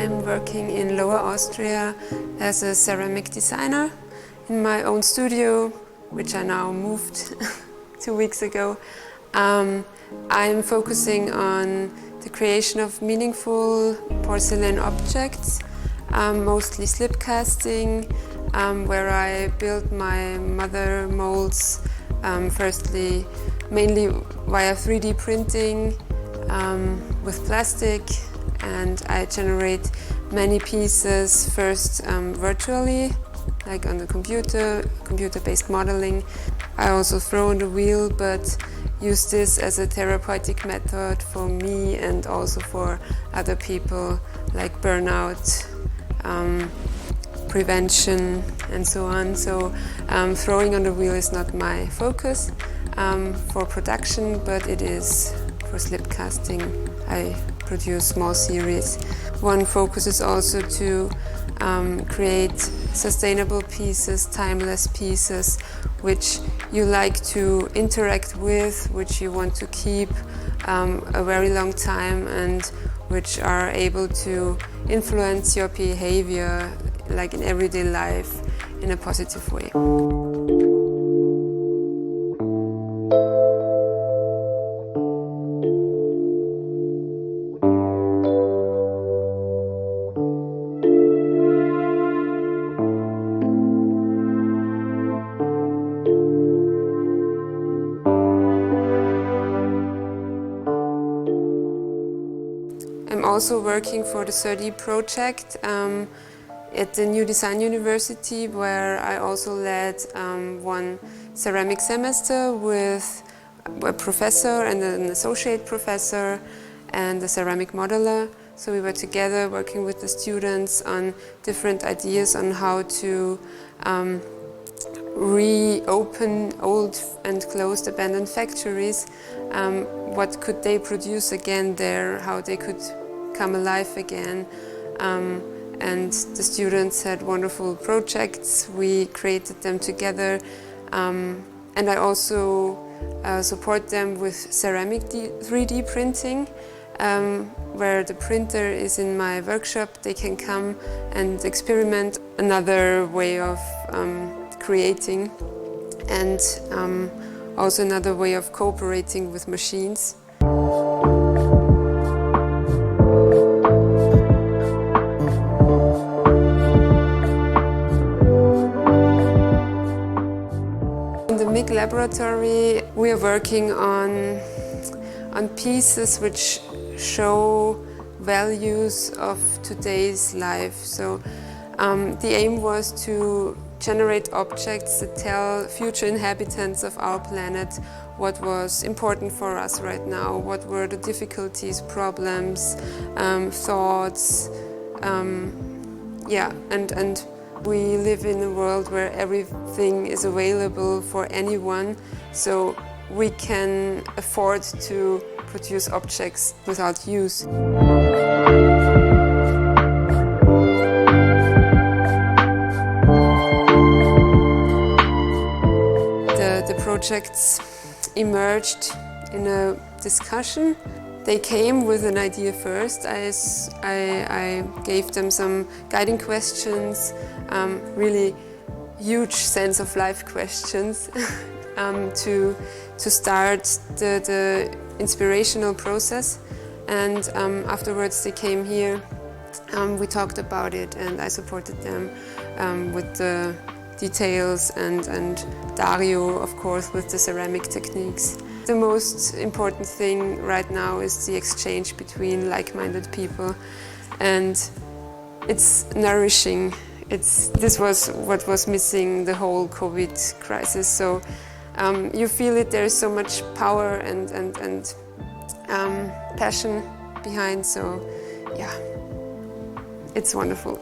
I'm working in Lower Austria as a ceramic designer in my own studio, which I now moved 2 weeks ago. I'm focusing on the creation of meaningful porcelain objects, mostly slip casting, where I build my mother molds, firstly mainly via 3D printing with plastic, and I generate many pieces first virtually, like on the computer-based modeling. I also throw on the wheel, but use this as a therapeutic method for me and also for other people, like burnout, prevention and so on. So throwing on the wheel is not my focus for production, but it is for slip casting. I produce small series. One focus is also to create sustainable pieces, timeless pieces, which you like to interact with, which you want to keep a very long time, and which are able to influence your behavior, like in everyday life, in a positive way. I'm also working for the CerDee project at the New Design University, where I also led one ceramic semester with a professor and an associate professor and a ceramic modeler. So we were together working with the students on different ideas on how to reopen old and closed abandoned factories. What could they produce again there, how they could come alive again. And the students had wonderful projects. We created them together. And I also support them with ceramic 3D printing, where the printer is in my workshop. They can come and experiment another way of creating, and also another way of cooperating with machines. In the MIC laboratory, we are working on pieces which show values of today's life. So the aim was to generate objects that tell future inhabitants of our planet what was important for us right now, what were the difficulties, problems, thoughts. And we live in a world where everything is available for anyone, so we can afford to produce objects without use. The projects emerged in a discussion. They came with an idea first. I gave them some guiding questions, really huge sense of life questions to start the inspirational process. And afterwards they came here, we talked about it, and I supported them with the details, and Dario, of course, with the ceramic techniques. The most important thing right now is the exchange between like-minded people, and it's nourishing. This was what was missing the whole COVID crisis. So you feel it. There is so much power and passion behind. So yeah, it's wonderful.